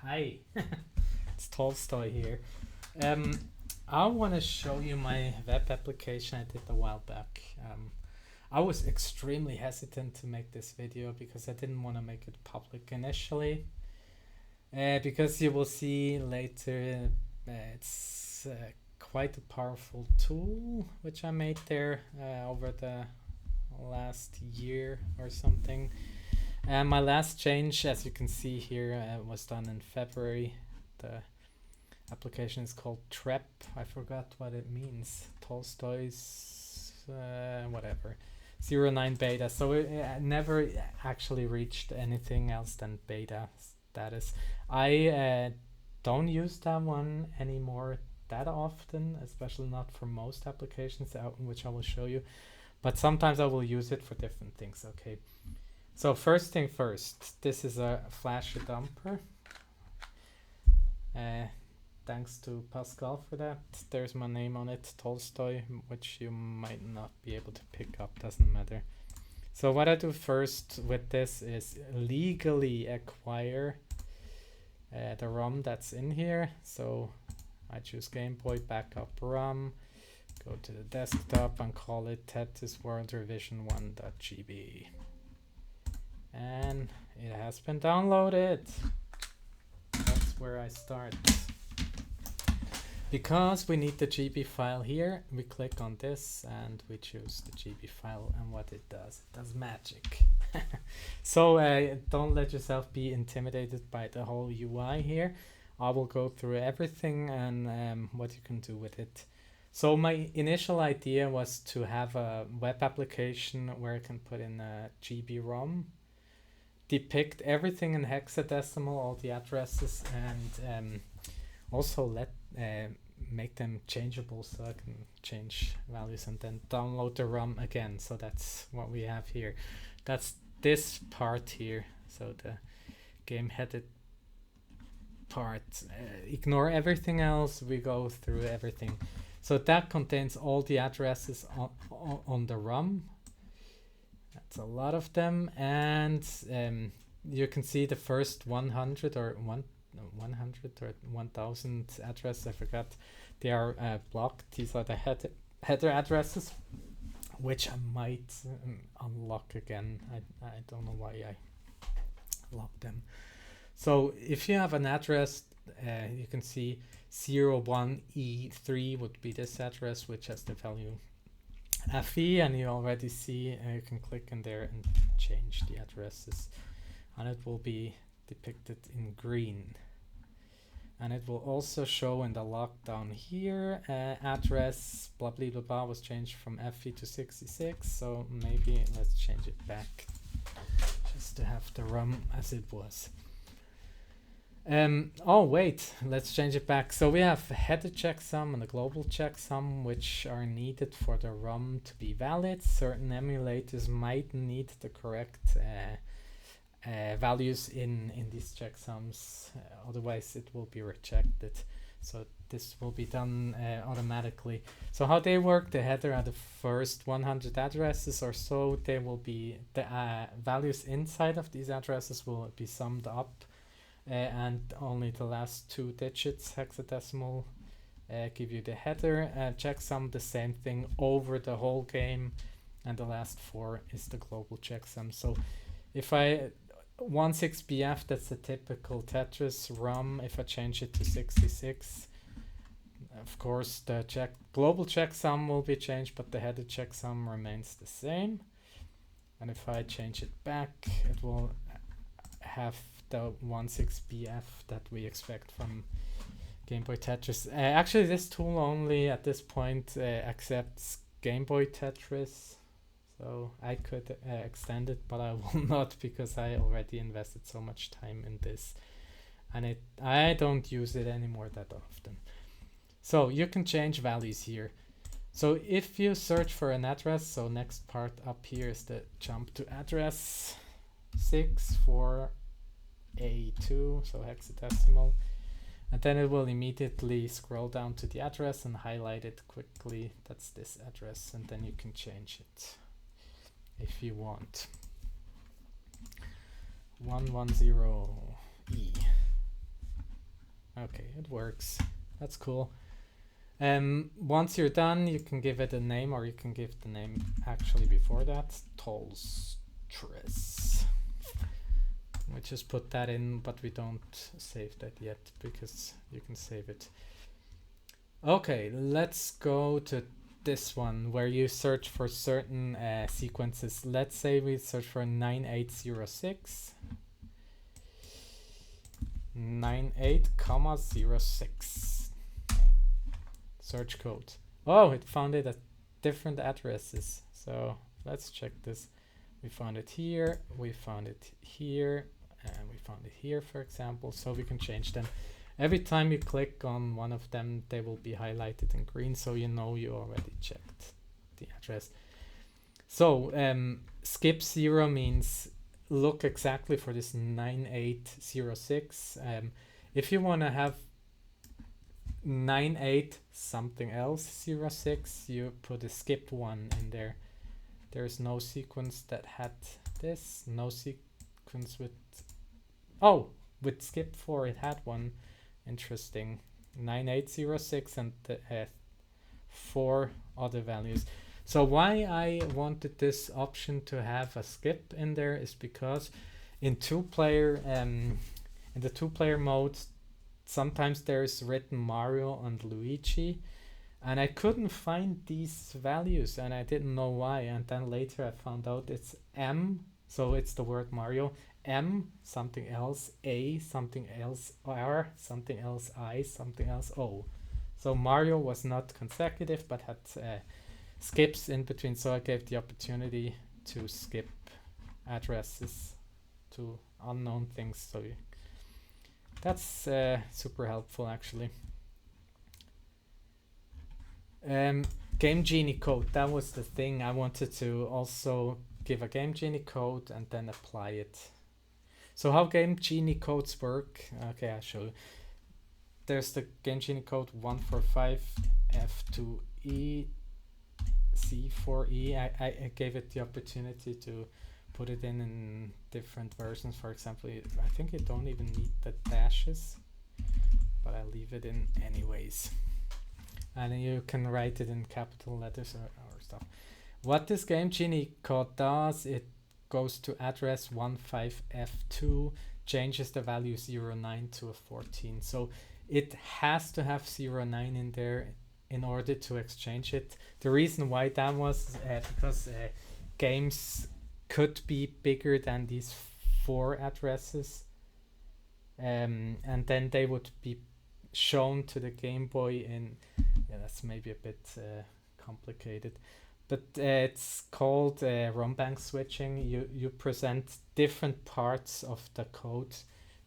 Hi, it's Tolstoy here. Um, I want to show you my web application I did a while back. I was extremely hesitant to make this video because I didn't want to make it public initially. Because you will see later, it's quite a powerful tool which I made there over the last year or something. My last change, as you can see here, was done in February. The application is called TREP. I forgot what it means. Tolstoy's whatever. 09 beta. So it never actually reached anything else than beta status. I don't use that one anymore that often, especially not for most applications, which I will show you. But sometimes I will use it for different things. Okay. So first thing first, this is a Flash dumper. Thanks to Pascal for that. There's my name on it, Tolstoy, which you might not be able to pick up, doesn't matter. So what I do first with this is legally acquire the ROM that's in here. So I choose Game Boy Backup ROM, go to the desktop and call it Tetris World Revision 1.gb. And it has been downloaded. That's where I start. Because we need the GB file here, we click on this and we choose the GB file, and what it does magic. So don't let yourself be intimidated by the whole UI here. I will go through everything and what you can do with it. So my initial idea was to have a web application where I can put in a GB ROM, depict everything in hexadecimal, all the addresses, and also make them changeable so I can change values and then download the ROM again. So that's what we have here. That's this part here. So the game headed part. Ignore everything else. We go through everything. So that contains all the addresses on the ROM. That's a lot of them, and you can see the first 100 or 100 or 1000 addresses. I forgot. They are blocked. These are the header addresses, which I might unlock again. I don't know why I locked them. So if you have an address, you can see 01E3 would be this address, which has the value FE, and you already see you can click in there and change the addresses, and it will be depicted in green. And it will also show in the lockdown here, address blah blah blah blah was changed from FE to 66. So maybe let's change it back just to have the ROM as it was. Oh wait, let's change it back. So we have a header checksum and a global checksum, which are needed for the ROM to be valid. Certain emulators might need the correct values in these checksums, otherwise it will be rejected. So this will be done automatically. So how they work, the header are the first 100 addresses or so. They will be the values inside of these addresses will be summed up, and only the last 2 digits hexadecimal give you the header. Checksum, the same thing over the whole game, and the last 4 is the global checksum. So if I 16BF, that's the typical Tetris ROM. If I change it to 66, of course the global checksum will be changed, but the header checksum remains the same. And if I change it back, it will have the 16BF that we expect from Game Boy Tetris. Actually, this tool only at this point accepts Game Boy Tetris, so I could extend it, but I will not, because I already invested so much time in this, and I don't use it anymore that often. So you can change values here. So if you search for an address, so next part up here is the jump to address 64A2, so hexadecimal, and then it will immediately scroll down to the address and highlight it quickly. That's this address, and then you can change it if you want. 110E. Okay, it works. That's cool. Once you're done, you can give it a name, or you can give the name actually before that, Tolstress. We just put that in, but we don't save that yet because you can save it. Okay, let's go to this one where you search for certain sequences. Let's say we search for 9806. 98,06. Search code. Oh, it found it at different addresses. So let's check this. We found it here, we found it here, and we found it here, for example. So we can change them. Every time you click on one of them, they will be highlighted in green, so you know you already checked the address. So skip 0 means look exactly for this 9806. If you want to have 98 something else 06, you put a skip 1 in there. There's no sequence that had this, no sequence with, oh, with skip 4 it had one. Interesting. 9806 and 4 other values. So why I wanted this option to have a skip in there is because in in the 2-player mode, sometimes there's written Mario and Luigi, and I couldn't find these values, and I didn't know why. And then later I found out it's M, so it's the word Mario, M something else, A something else, R something else, I something else, O. So Mario was not consecutive but had skips in between, so I gave the opportunity to skip addresses to unknown things. So that's super helpful actually. Game Genie code, that was the thing. I wanted to also give a Game Genie code and then apply it. So how Game Genie codes work, okay, I'll show you. There's the Game Genie code 145F2E C4E. I gave it the opportunity to put it in different versions. For example, I think you don't even need the dashes, but I leave it in anyways. And then you can write it in capital letters or stuff. What this Game Genie code does, it goes to address 15F2, changes the value 09 to a 14. So it has to have 09 in there in order to exchange it. The reason why that was because games could be bigger than these 4 addresses, and then they would be shown to the Game Boy in, yeah, that's maybe a bit complicated, but it's called ROM bank switching. You present different parts of the code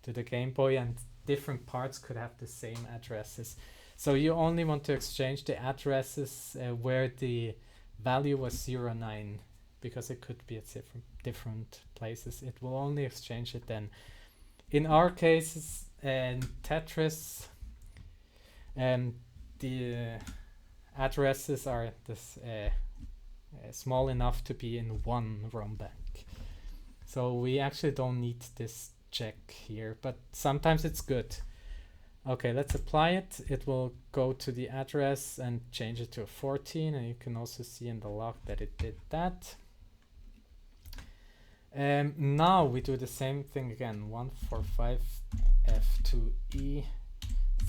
to the Game Boy, and different parts could have the same addresses. So you only want to exchange the addresses where the value was 09, because it could be at different places. It will only exchange it then. In our cases, Tetris, the addresses are this small enough to be in one ROM bank. So we actually don't need this check here, but sometimes it's good. Okay, let's apply it. It will go to the address and change it to a 14, and you can also see in the log that it did that. Now we do the same thing again, 145F2E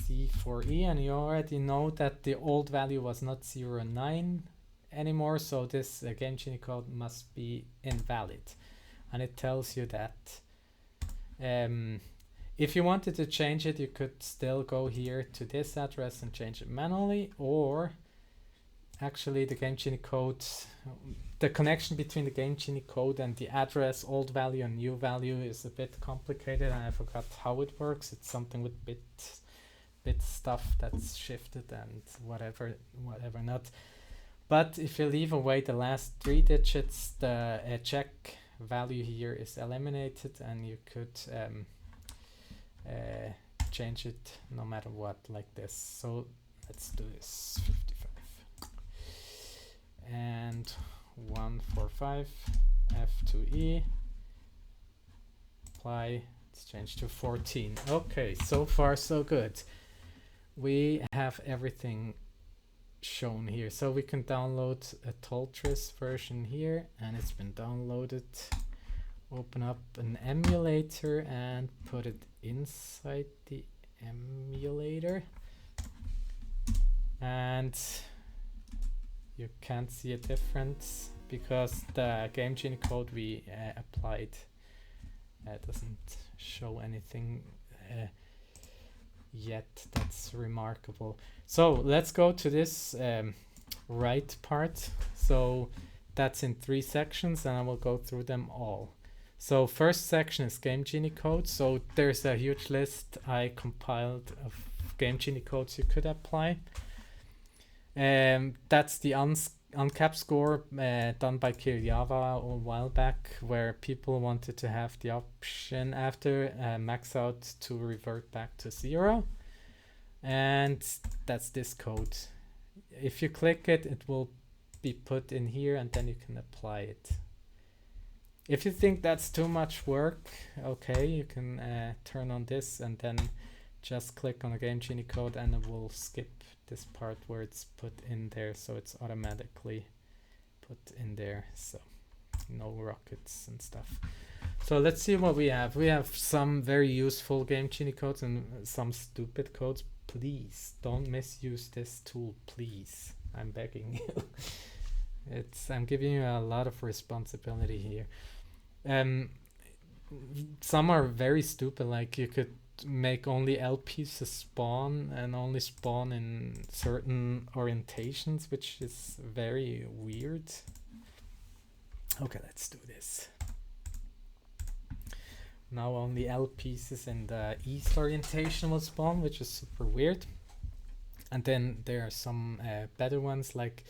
C4E, and you already know that the old value was not 09 anymore, so this Game Genie code must be invalid, and it tells you that. If you wanted to change it, you could still go here to this address and change it manually, or actually the Game Genie code, the connection between the Game Genie code and the address, old value and new value, is a bit complicated, and I forgot how it works. It's something with bit stuff that's shifted and whatever not. But if you leave away the last 3 digits, the check value here is eliminated, and you could change it no matter what, like this. So let's do this, 55 and 145 F2E, apply, Let's change to 14. Okay, so far so good. We have everything shown here, so we can download a Toltris version here, and it's been downloaded. Open up an emulator and put it inside the emulator, and you can't see a difference because the Game Genie code we applied doesn't show anything yet. That's remarkable. So let's go to this right part. So that's in 3 sections, and I will go through them all. So first section is Game Genie code. So there's a huge list I compiled of Game Genie codes you could apply. That's the uncapped score done by Kiryava a while back, where people wanted to have the option after max out to revert back to 0. And that's this code. If you click it, it will be put in here, and then you can apply it. If you think that's too much work, okay, you can turn on this and then just click on the Game Genie code, and it will skip this part where it's put in there, so it's automatically put in there, so no rockets and stuff. So let's see what we have. We have some very useful Game Genie codes and some stupid codes. Please don't misuse this tool, please. I'm begging you. I'm giving you a lot of responsibility here. Some are very stupid, like you could make only L pieces spawn and only spawn in certain orientations, which is very weird. Okay, let's do this. Now only L pieces in the east orientation will spawn, which is super weird. And then there are some better ones, like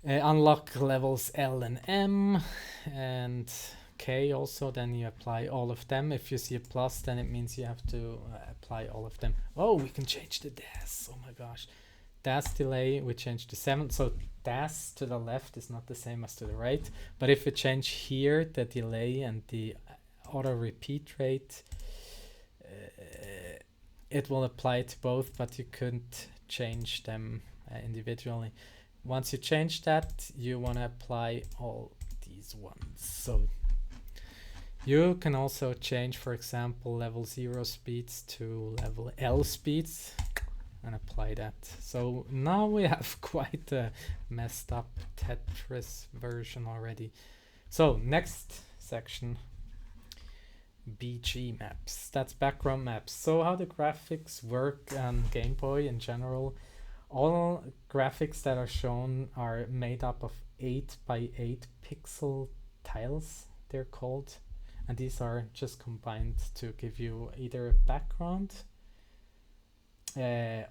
unlock levels L and M and K also, then you apply all of them. If you see a plus, then it means you have to apply all of them. Oh, we can change the DAS. Oh my gosh. DAS delay, we change to 7. So DAS to the left is not the same as to the right. But if we change here, the delay and the auto repeat rate, it will apply to both, but you couldn't change them individually. Once you change that, you want to apply all these ones. So you can also change, for example, level 0 speeds to level L speeds and apply that. So now we have quite a messed up Tetris version already. So next section, BG maps. That's background maps. So how the graphics work on Game Boy in general. All graphics that are shown are made up of 8 by 8 pixel tiles, they're called. And these are just combined to give you either a background,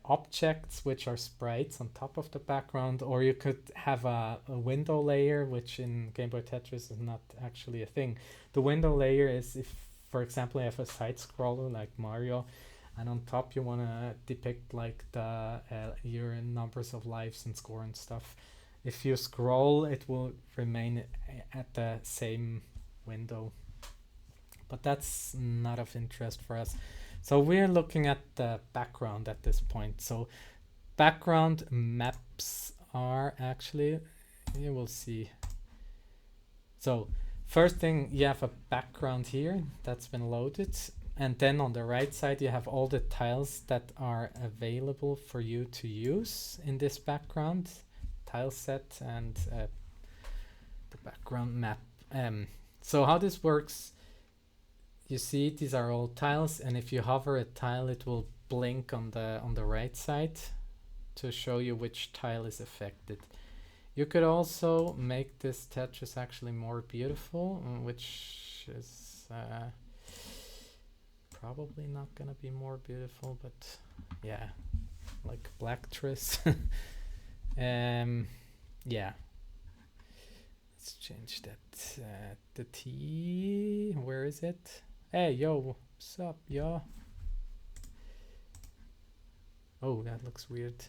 objects which are sprites on top of the background, or you could have a window layer, which in Game Boy Tetris is not actually a thing. The window layer is if, for example, you have a side scroller like Mario, and on top you want to depict like the your numbers of lives and score and stuff. If you scroll, it will remain at the same window. But that's not of interest for us. So we're looking at the background at this point. So background maps are actually, you will see. So first thing, you have a background here that's been loaded. And then on the right side, you have all the tiles that are available for you to use in this background tile set and the background map. So how this works, you see these are all tiles, and if you hover a tile, it will blink on the right side to show you which tile is affected. You could also make this Tetris actually more beautiful, which is probably not gonna be more beautiful, but yeah, like Blacktris. Yeah, let's change that. The T, where is it? Hey, yo, what's up, yo? Oh, that looks weird.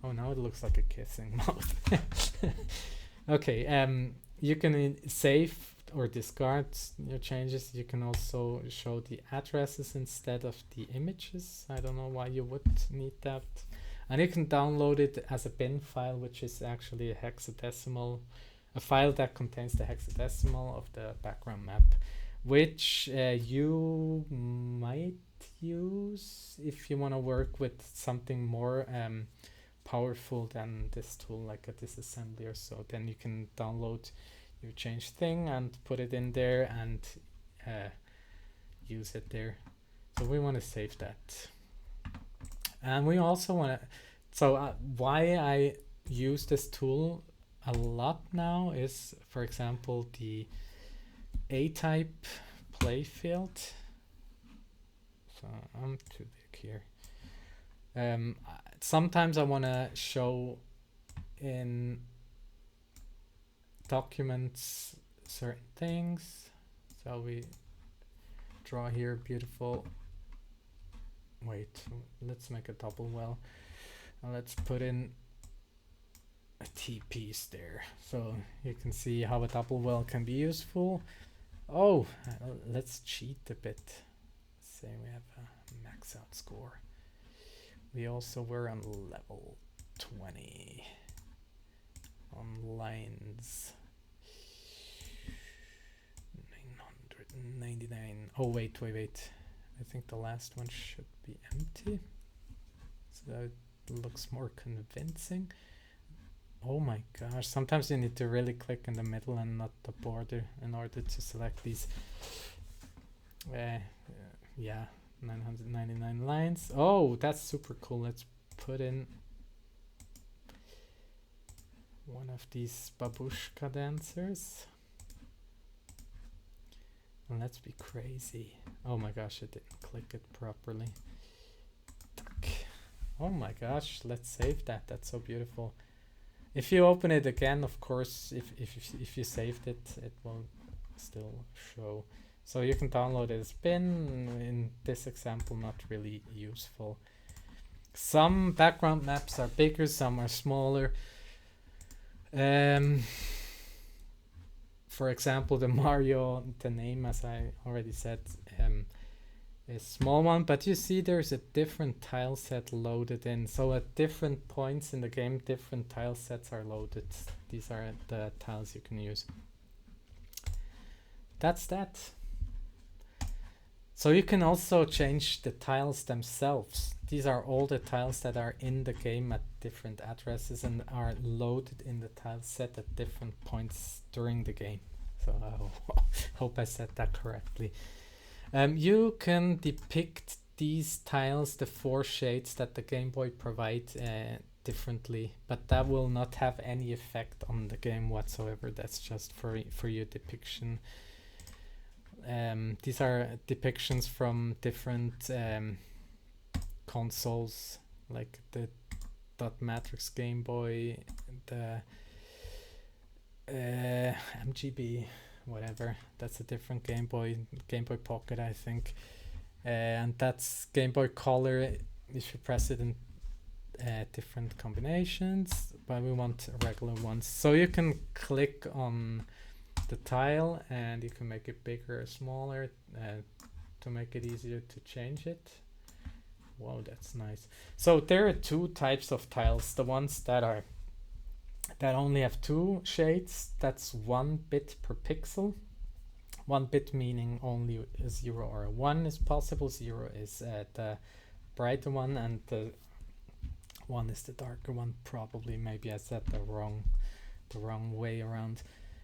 Oh, now it looks like a kissing mouth. Okay, you can save or discard your changes. You can also show the addresses instead of the images. I don't know why you would need that. And you can download it as a bin file, which is actually a file that contains the hexadecimal of the background map, which you might use if you want to work with something more powerful than this tool, like a disassembly or so. Then you can download your change thing and put it in there and use it there. So we want to save that. And we also want to, so why I use this tool a lot now is, for example, the A-type playfield. So I'm too big here. Sometimes I want to show in documents certain things. So we draw here beautiful. Wait, let's make a double well. And let's put in a T-piece there. So you can see how a double well can be useful. Oh, let's cheat a bit. Let's say we have a max out score. We also were on level 20 on lines 999. Oh, wait. I think the last one should be empty. So that looks more convincing. Oh my gosh, sometimes you need to really click in the middle and not the border in order to select these. Yeah, 999 lines. Oh, that's super cool. Let's put in one of these babushka dancers. And let's be crazy. Oh my gosh, I didn't click it properly. Oh my gosh, let's save that. That's so beautiful. If you open it again, of course, if you saved it, it will still show. So you can download it as bin. In this example, not really useful. Some background maps are bigger, some are smaller. For example, the Mario, the name, as I already said, is small one, but you see there's a different tile set loaded in. So at different points in the game, different tile sets are loaded. These are the tiles you can use. That's that. So you can also change the tiles themselves. These are all the tiles that are in the game at different addresses and are loaded in the tile set at different points during the game. So I hope I said that correctly. You can depict these tiles, the 4 shades that the Game Boy provides, differently, but that will not have any effect on the game whatsoever. That's just for your depiction. These are depictions from different consoles, like the Dot Matrix Game Boy, the MGB, whatever. That's a different Game Boy Pocket, I think. And that's Game Boy Color if you press it in different combinations, but we want regular ones. So you can click on the tile and you can make it bigger or smaller to make it easier to change it. Wow, that's nice. So there are 2 types of tiles. The ones that only have 2 shades, that's 1 bit per pixel. 1 bit meaning only a 0 or a 1 is possible. 0 is the brighter one and the 1 is the darker one. Probably, maybe I said the wrong way around.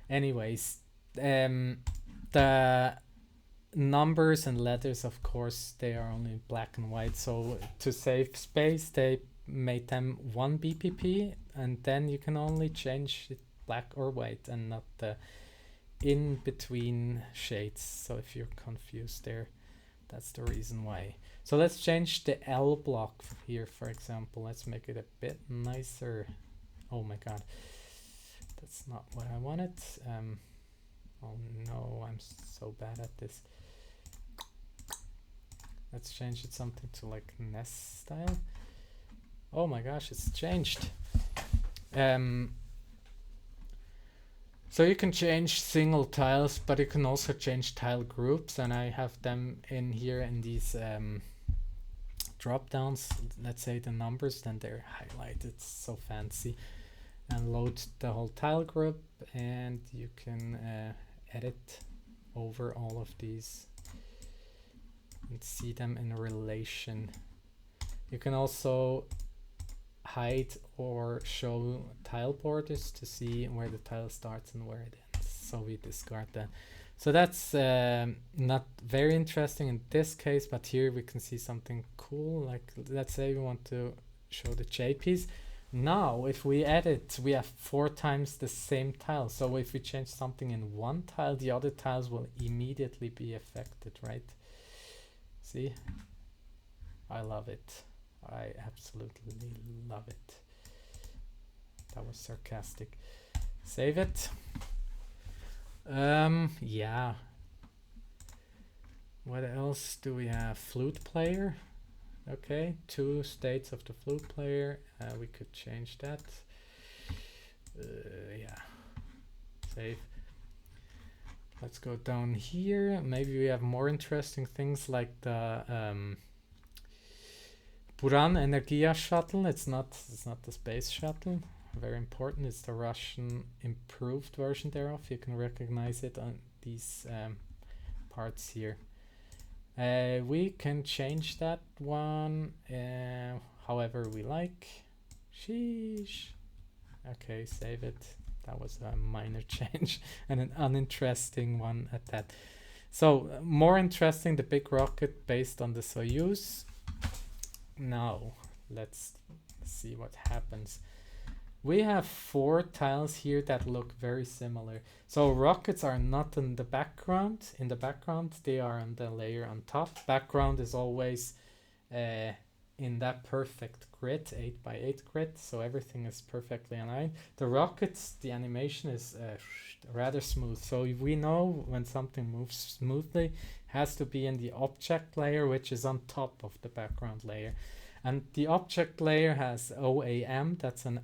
Anyways, the numbers and letters, of course, they are only in black and white. So to save space, they made them 1 BPP, and then you can only change it black or white and not the in between shades. So if you're confused there, that's the reason why. So let's change the L block here, for example. Let's make it a bit nicer. Oh my god, that's not what I wanted. Oh no, I'm so bad at this. Let's change it something to like NES style. Oh my gosh, it's changed. So you can change single tiles, but you can also change tile groups, and I have them in here in these drop downs. Let's say the numbers, then they're highlighted, so fancy. And load the whole tile group, and you can edit over all of these and see them in relation. You can also hide or show tile borders to see where the tile starts and where it ends. So we discard that. So that's not very interesting in this case, but here we can see something cool. Like, let's say we want to show the J piece. Now, if we edit, we have 4 times the same tile. So if we change something in one tile, the other tiles will immediately be affected, right? See? I love it. I absolutely love it. That was sarcastic. Save it. Yeah. What else do we have? Flute player. Okay, 2 states of the flute player. We could change that. Yeah. Save. Let's go down here. Maybe we have more interesting things like the Buran Energia shuttle. It's not the space shuttle. Very important. It's the Russian improved version thereof. You can recognize it on these parts here. We can change that one however we like. Sheesh. Okay, save it. That was a minor change and an uninteresting one at that. So more interesting, the big rocket based on the Soyuz. Now let's see what happens. We have 4 tiles here that look very similar. So rockets are not in the background. In the background, they are on the layer on top. Background is always in that perfect grid, 8 by 8 grid. So everything is perfectly aligned. The rockets, the animation is rather smooth. So we know when something moves smoothly, it has to be in the object layer, which is on top of the background layer. And the object layer has OAM, that's an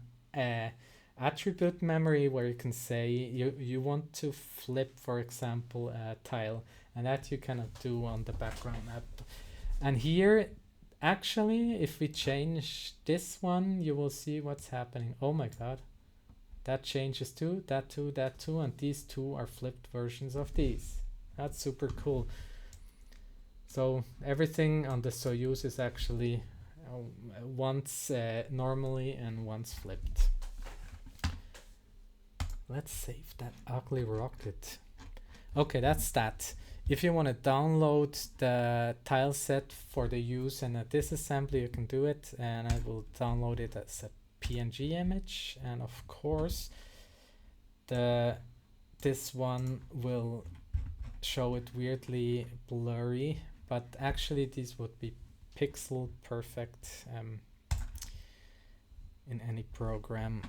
attribute memory where you can say you want to flip, for example, a tile, and that you cannot do on the background app. And here, actually, if we change this one, you will see what's happening. Oh my god, that changes too, that too, that too, and these 2 are flipped versions of these. That's super cool. So everything on the Soyuz is actually once normally and once flipped. Let's save that ugly rocket. Okay, that's that. If you want to download the tile set for the use in a disassembly, you can do it, and I will download it as a PNG image. And of course, this one will show it weirdly blurry, but actually these would be pixel perfect in any program.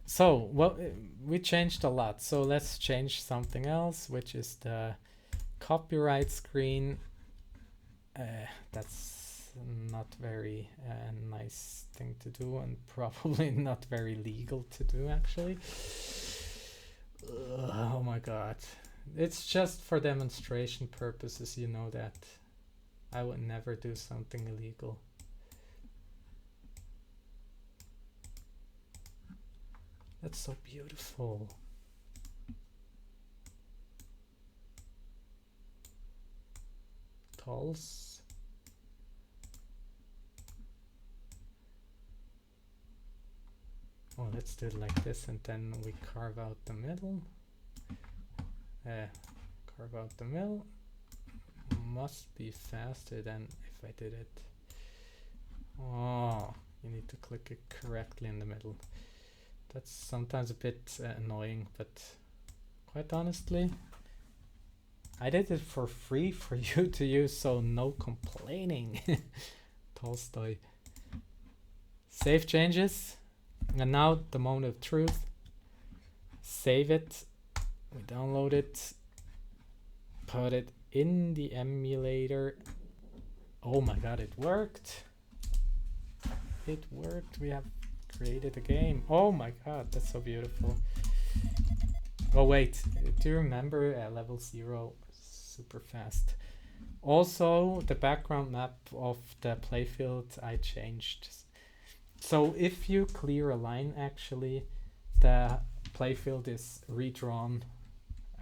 So, well, we changed a lot. So let's change something else, which is the copyright screen. That's not very nice thing to do, and probably not very legal to do, actually. Oh my god. It's just for demonstration purposes, you know that. I would never do something illegal. That's so beautiful. Tulls. Oh, let's do it like this, and then we carve out the middle. Carve out the middle. Must be faster than if I did it. Oh, you need to click it correctly in the middle. That's sometimes a bit annoying, but quite honestly, I did it for free for you to use, so no complaining. Tolstoy. Save changes. And now the moment of truth. Save it. We download it. Put it in the emulator. Oh my god, it worked. It worked. We have created a game. Oh my god, that's so beautiful. Oh wait, do you remember level 0? Super fast. Also, the background map of the playfield I changed. So if you clear a line, actually, the playfield is redrawn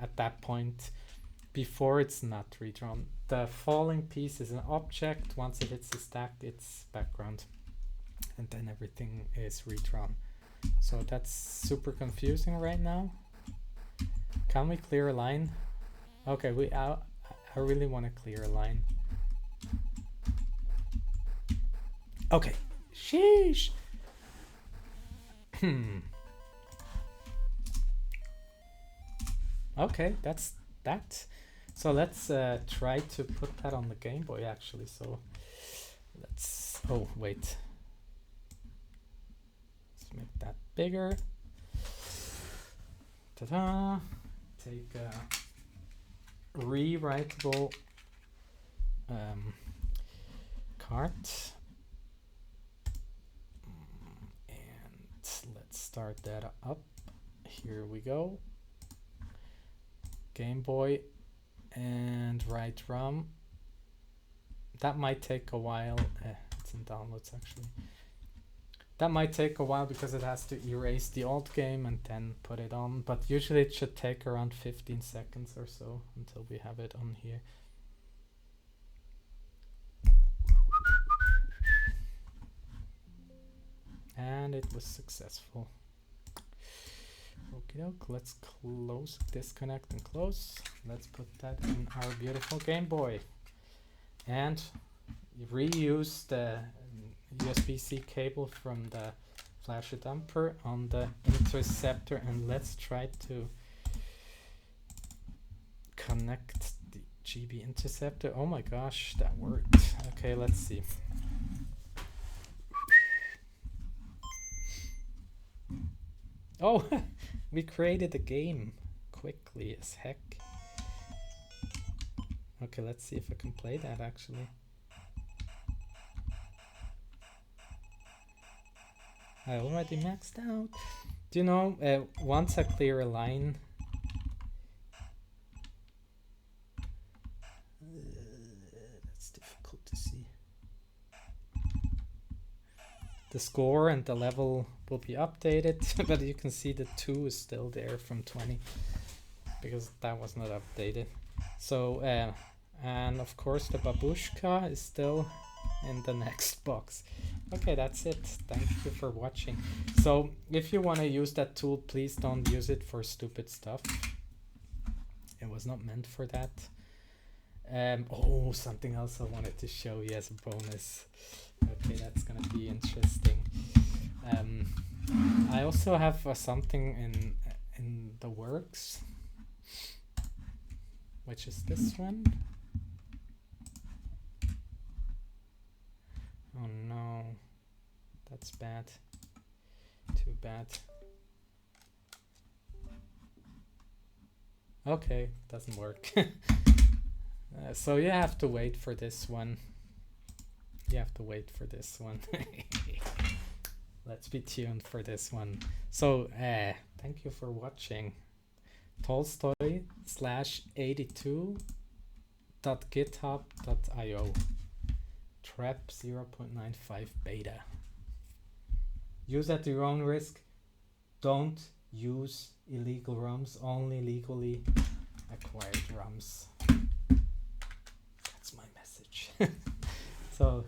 at that point. Before it's not redrawn. The falling piece is an object. Once it hits the stack, it's background. And then everything is redrawn. So that's super confusing right now. Can we clear a line? Okay, I really want to clear a line. Okay. Sheesh. Okay, that's that. So let's try to put that on the Game Boy actually. So let's, oh wait. Let's make that bigger. Ta-da! Take a rewritable card. And let's start that up. Here we go. Game Boy and right ROM. That might take a while. It's in downloads actually. That might take a while because it has to erase the old game and then put it on, but usually it should take around 15 seconds or so until we have it on here. And it was successful. Okie doke, let's close, disconnect and close. Let's put that in our beautiful Game Boy. And reuse the USB-C cable from the flasher dumper on the interceptor, and let's try to connect the GB interceptor. Oh my gosh, that worked. Okay, let's see. Oh, we created a game quickly as heck. Okay, let's see if I can play that actually. I already maxed out. Do you know, once I clear a line, that's difficult to see. The score and the level will be updated, but you can see the 2 is still there from 20 because that was not updated. So, and of course the babushka is still in the next box. Okay, that's it. Thank you for watching. So if you want to use that tool, please don't use it for stupid stuff. It was not meant for that. Oh, something else I wanted to show you as a bonus. Okay, that's gonna be interesting. I also have something in the works, which is this one. Oh no, that's bad. Too bad. Okay, doesn't work. So you have to wait for this one. You have to wait for this one. Let's be tuned for this one. So thank you for watching. Tolstoy/82.github.io TREP 0.95 beta. Use at your own risk. Don't use illegal ROMs, only legally acquired ROMs. That's my message. So